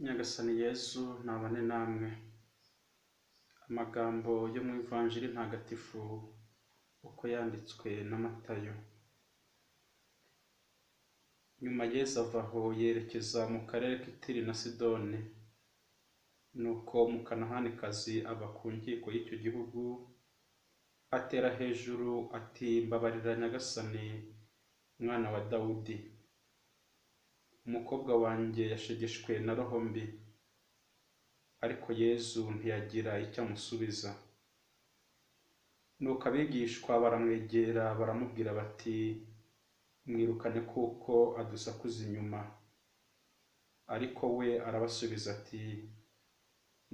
Nyagasani Yesu nabane namwe. Amagambo yo mu Ivanjiri ntagatifu uko yanditswe na Matayo. Nyuma Yesu ava aho yerekeza mu karere k'i Tiri na Sidoni. Nuko Umukanahanikazi ava ku nkiko y'icyo gihugu, atera hejuru ati, "Mbabarira Nyagasani, mwana wa Dawudi. Umukobwa wanjye yashegeshwe na roho mbi." Ariko Yesu ntiyagira icyo amusubiza. Nuko abigishwa baramwegera baramubwira bati, "Mwirukane kuko adusakuza inyuma." Ariko we arabasubiza ati,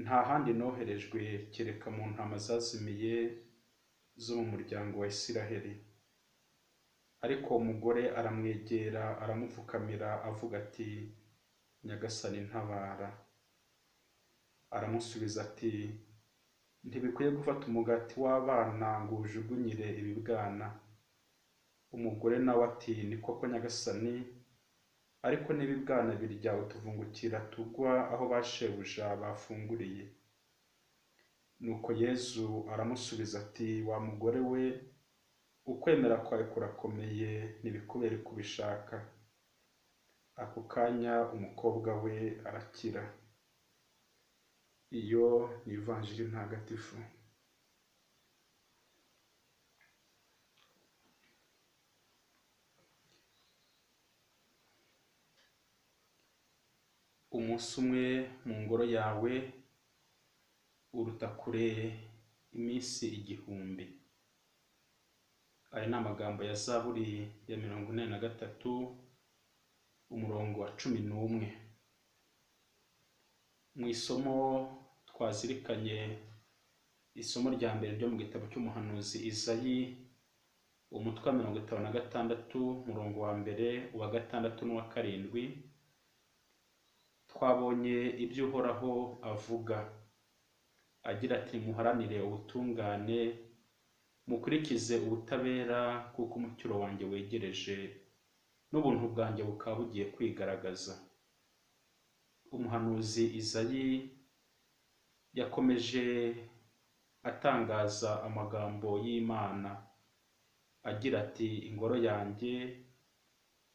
"Nta handi noherejwe kereka mu ntama zazimiye zo mu muryango wa Isiraheli." Ariko umugore aramwegera aramupfukamira avuga ati, "Nyagasani ntabara." Aramusubiza ati, "Ntibikwiye gufata umugati w'abana ngo uwujugunyire ibibwana." Umugore nawe ati, "Ni koko Nyagasani, ariko n'ibibwana birya utuvungukira tugwa aho ba shebuja bafunguriye." Nuko Yesu aramusubiza ati, "Wa mugore we, ukwemera kwawe kurakomeye, ntibikubere kubishaka." Ako kanya umukobwa we arakira. Iyo ni Ivanjiri ntagatifu. Umunsi umwe mu ngoro yawe uruta kure iminsi 1000. Aya ni amagambo ya Zaburi ya 43 umurongo wa 11. Mu isomo twazirikanye isomo rya mbere ryo mu gitabo cy'umuhanuzi Izayi, umutwe wa 56 umurongo wa mbere, uwa 6 n'uwa 7. Twabonye ibyo Uhoraho avuga agira ati, "Muharanire ubutungane, mukurikize ubutabera, kuko umukiro wanjye wegereje n'ubuntu bwanjye bukaba bugiye kwigaragaza." Umuhanuzi Izayi yakomeje atangaza amagambo y'Imana agira ati, "Ingoro yanjye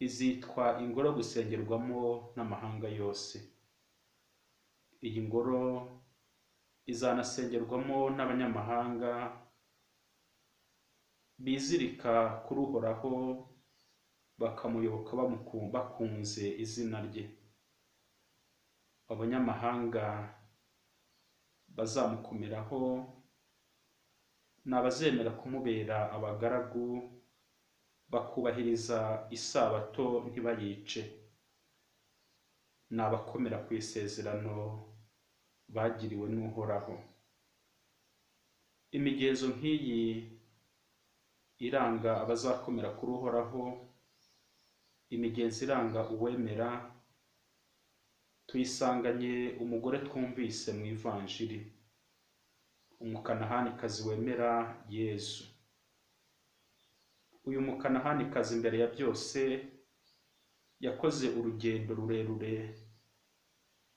izitwa ingoro gusengerwamo n'amahanga yose." Iyi ngoro izanasengerwamo n'abanyamahanga bizirika kuri Uhoraho, bakamuyoboka bakunze izina rye. Abanyamahanga bazamukomeraho ni abazemera kumubera abagaragu, bakubahiriza isabato ntibayice. Ni abakomera ku isezerano bagiriwe n'Uhoraho. Imigenzo nk'iyi iranga abazakomera kuri Uhoraho, imigenzo iranga uwemera, tuyisanganye umugore twumvise mu Ivanjiri, Umukanahanikazi wemera Yesu. Uyu Mukanahanikazi mbere ya byose yakoze urugendo rurerure,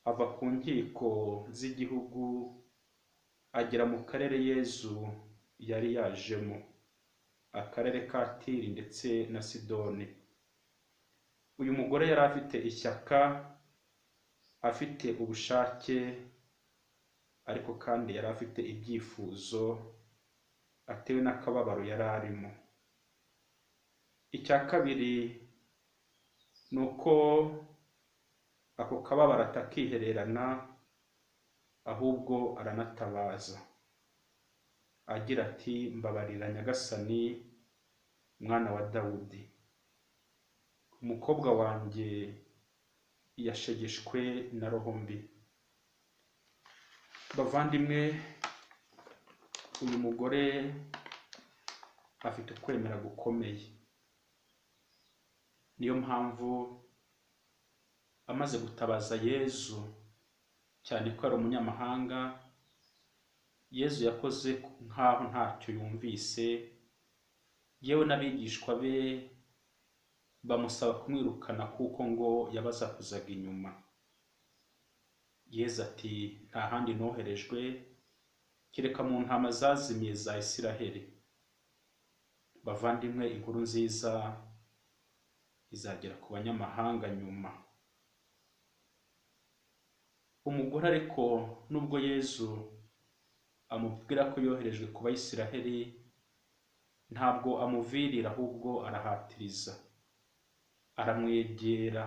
ava ku nkiko z'igihugu agera mu karere Yesu yari yajemo, akarere ka Tiri ndetse na Sidoni. Uyu mugore yari afite ishyaka, afite ubushake, ariko kandi yari afite ibyifuzo, atewe n'akababaro yari arimo. Icya kabiri ni uko ako kababaro atakihererana, ahubwo aranatabaza agira ati, "Mbabarira Nyagasani, mwana wa Dawudi. Umukobwa wanjye yashegeshwe na roho mbi." Bavandimwe, uyu mugore afite ukwemera gukomeye. Niyo mpamvu amaze gutabaza Yesu, cyane ko ari umunyamahanga, Yesu yakoze nk'aho ntacyo yumvise, yewe n'abigishwa be bamusaba kumwirukana kuko ngo yabazakuzaga inyuma. Yezu ati nta handi noherejwe kereka mu ntama zazimiye za Isiraheli. Bavandimwe, inkuru nziza izagera ku banyamahanga nyuma. Umugore ariko nubwo Yezu amubwira ko yoherejwe ku Bayisiraheli, ntabwo amuvirira, ahubwo arahatiriza, aramwegera,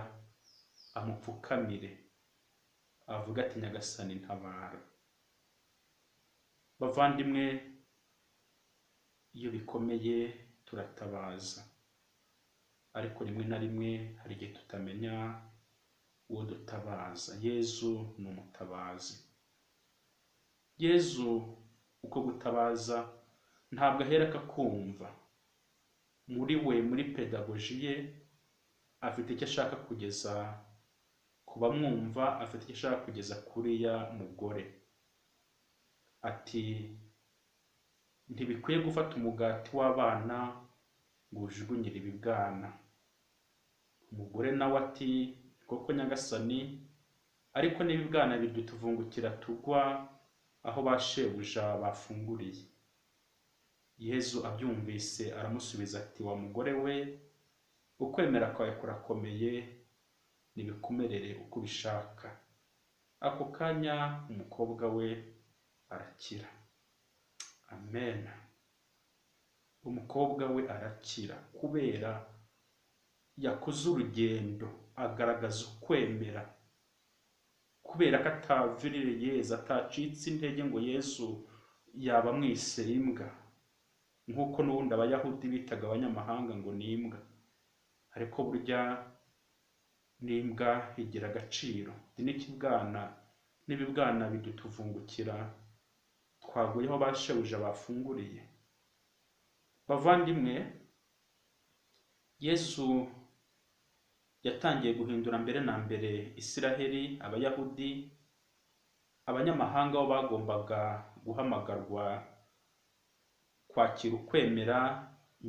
amupfukamire, avuga ati Nyagasani ntabara. Bavandimwe, iyo bikomeye turatabaza, ariko rimwe na rimwe hari igihe tutamenya uwo dutabaza. Yezu ni umutabazi. Yezu uko gutabaza ntabwo ahera akakumva. Muri we, muri pedagoji ye, afite icyo ashaka kugeza ku bamwumva, afite icyo ashaka kugeza kuriya mugore. Ati ntibikwiye gufata umugati w'abana ngo ujugunyire ibibwana. Umugore nawe ati koko Nyagasani, ariko n'ibibwana bidutuvungukira tugwa aho ba shebuja bafunguriye. Yezu abyumvise aramusubiza ati wa mugore we, ukwemera kwawe kurakomeye, nibikumerere uko ubishaka. Ako kanya umukobwa we arakira. Amen. Umukobwa we arakira kubera yakoze urugendo, agaragaza ukwemera, kubera ko atavirire Yezu, atacitse intege ngo Yesu yaba amwise imbwa, nk'uko n'ubundi Abayahudi bitaga abanyamahanga ngo ni imbwa. Ariko burya n'imbwa igira agaciro. N'ibibwana bidutuvungukira twaguye aho ba shebuja bafunguriye. Bavandimwe, Yesu yatangiye guhindura mbere na mbere Isiraheli, Abayahudi, abanyamahanga bo bagombaga guhamagarwa kwakira ukwemera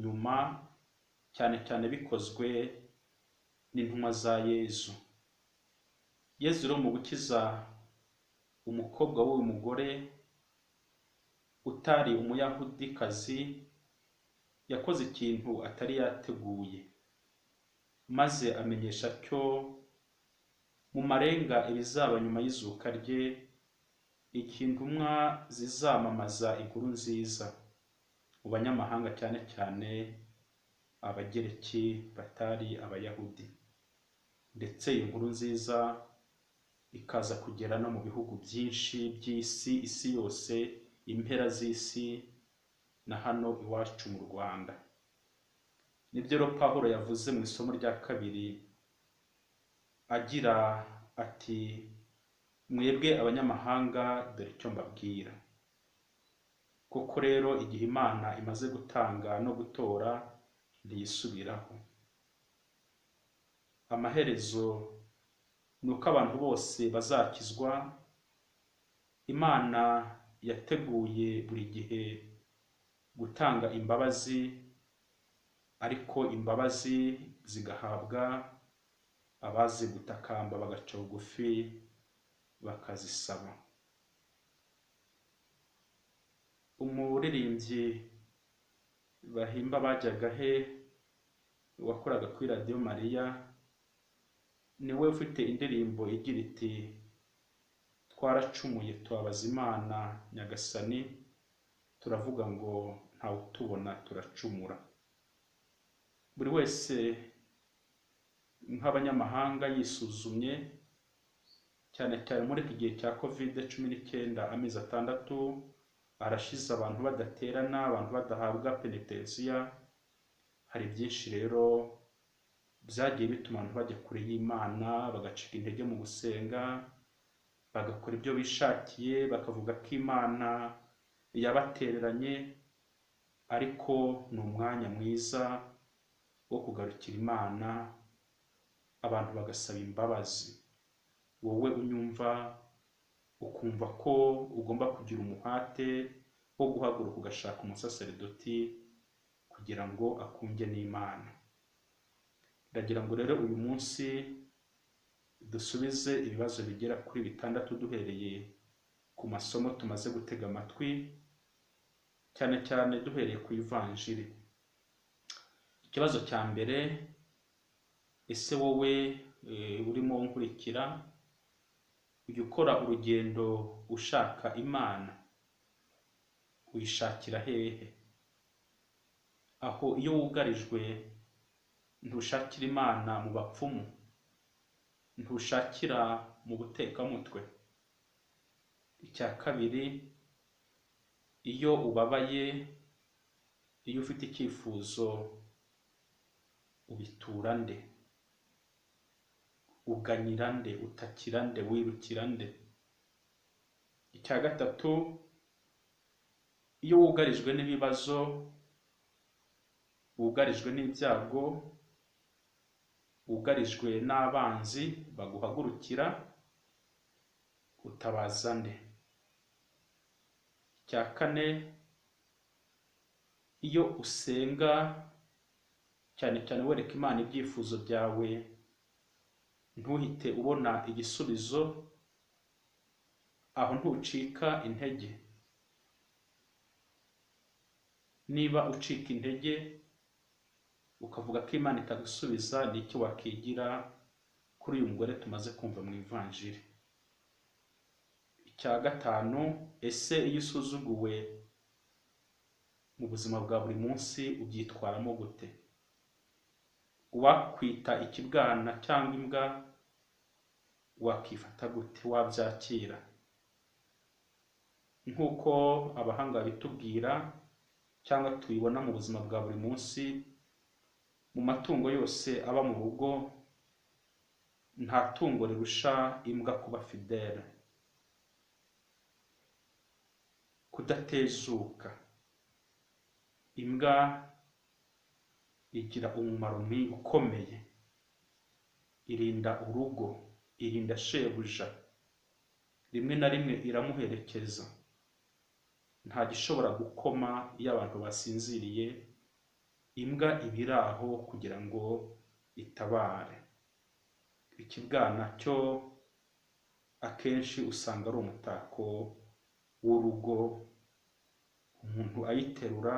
nyuma, cyane cyane bikozwe n'intumwa za Yezu. Yezu rero mu gukiza umukobwa w'uyu mugore utari umuyahudikazi, yakoze ikintu atari yateguye, maze amenyesha cyo mu marenga ibizaba nyuma y'izuka rye, intumwa zizamamaza inkuru nziza mu banyamahanga, cyane cyane Abagereki batari Abayahudi. Ndetse iyo nkuru nziza ikaza kugera no mu bihugu byinshi by'isi, isi yose, impera z'isi, na hano iwacu mu Rwanda. Nibyo rero Pawulo yavuze mu isomo rya kabiri agira ati mwebwe abanyamahanga dore icyo mbabwira. Koko rero igihe Imana imaze gutanga no gutora ntiyisubiraho. Amaherezo ni uko abantu bose bazakizwa. Imana yateguye buri gihe gutanga imbabazi, ariko imbabazi zigahabwa abazi gutakamba bagaca bugufi bakazisaba. Umuririmbyi Bahimba Bajyaga he wakoraga kuri Radio Mariya niwe ufite indirimbo igira iti twaracumuye tubabaza Imana Nyagasani, turavuga ngo ntawe utubona turacumura. Buri wese nk'abanyamahanga yisuzumye, cyane cyane muri iki gihe cya COVID-19, amezi 6 arashize abantu badaterana, abantu badahabwa penetensiya. Hari byinshi rero byagiye bituma abantu bajya kure y'Imana, bagacika intege mu gusenga, bagakora ibyo bishakiye, bakavuga ko Imana yabatereranye. Ariko ni umwanya mwiza wo kugarukira Imana, abantu bagasaba imbabazi. Wowe unyumva ukumva ko ugomba kugira umuhate wo guhaguruka ugashaka umusaserdoti kugira ngo akunge n'Imana. Ndagira ngo rero uyu munsi dusubize ibibazo bigera kuri 6 duhereye ku masomo tumaze gutega amatwi, cyane cyane duhereye ku ivanjiri. Ikibazo cya mbere, ese wowe urimo nkurikira ujya ukora urugendo ushaka Imana, uyishakira hehe? Aho iyo wugarijwe ntushakira Imana mu bapfumu, ntushakira mu butekamutwe? Icya kabiri, iyo ubabaye, iyo ufite icyifuzo ubitura nde? Uganyira nde? Utakira nde? Wirukira nde? Icya gatatu, iyo wugarijwe n'ibibazo, wugarijwe n'ibyago, wugarijwe n'abanzi baguhagurukira, utabaza nde? Icya kane, iyo usenga cyane cyane wereka Imana ibyifuzo byawe, ntuhite ubona igisubizo, aho ntucika intege? Niba ucika intege ukavuga ko Imana itagusubiza, ni iki wakigira kuri uyu mugore tumaze kumva mu ivanjiri? Icya gatanu, ese iyo usuzuguwe mu buzima bwa buri munsi ubyitwaramo gute? Uwakwita ikibwana cyangwa imbwa wakifata gute? Wabyakira? Nk'uko abahanga bitubwira cyangwa tubibona mu buzima bwa buri munsi, mu matungo yose aba mu rugo nta tungo rirusha imbwa kuba fidele, kudatezuka. Imbwa igira umumaro ukomeye, irinda urugo, irinda shebuja, rimwe na rimwe iramuherekeza. Nta gishobora gukoma iyo abantu basinziriye, imbwa ibiri aho kugira ngo itabare. Ikibwana cyo akenshi usanga ari umutako w'urugo, umuntu ayiterura,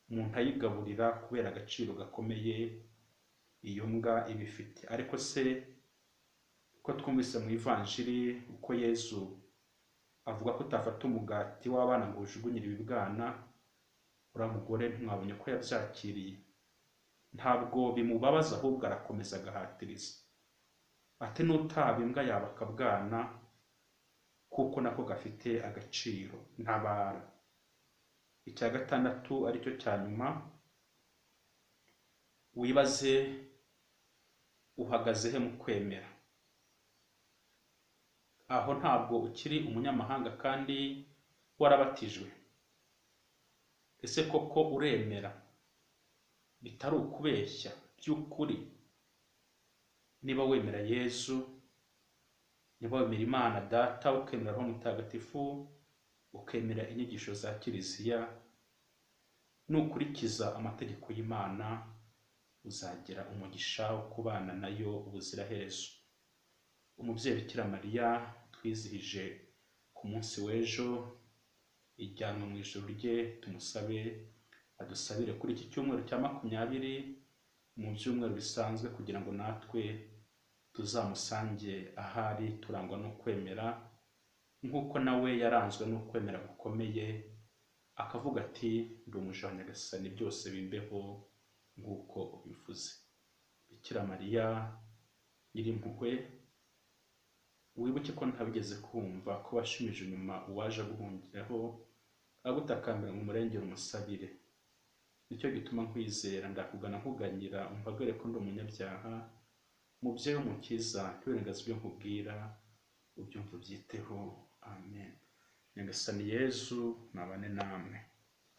umuntu ayigaburira kubera agaciro gakomeye iyo mbwa ibifite. Ariko se ko twumvise mu ivanjiri uko Yesu avuga ko utafata umugati w'abana ngo ujugunyire ibibwana, uriya mugore ntimwabonye ko yabyakiriye? Ntabwo bimubabaza, ahubwo arakomeza agahatiriza ati n'utaba imbwa yaba akabwana, kuko nako gafite agaciro, ntabara. Icya gatandatu aricyo cya nyuma, wibaze uhagaze he mu kwemera. Aho ntabwo ukiri umunyamahanga kandi warabatijwe. Ese koko uremera bitari ukubeshya by'ukuri? Niba wemera Yesu, niba wemera Imana Data, ukemera Roho Mutagatifu, ukemera inyigisho za Kiliziya, nukurikiza amategeko y'Imana, uzagira umugisha wo kubana nayo ubuziraherezo. Umubyeyi Bikira Mariya twizihije ku munsi w'ejo, ijyanwa mu ijuru rye, tumusabe adusabire kuri iki cyumweru cya 20 mu byumweru bisanzwe, kugira ngo natwe tuzamusange ahari turangwa no kwemera, nk'uko nawe yaranzwe no kwemera gukomeye, akavuga ati ndi umuja wa Nyagasani, byose bimbeho nk'uko ubivuze. Bikira Mariya Nyirimpuhwe, wibuke ko ntabigeze kumva ko washimije inyuma uwaje aguhungiraho, agutakambira ngo umurengere umusabire. Nicyo gituma nkwizera, ndakugana nkuganyira, umvagare ko ndi umunyabyaha. Mubyeyi w'Umukiza, ntiwirengaze ibyo nkubwira, ubyumva ubyiteho. Amen. Nyagasani Yezu nabane namwe.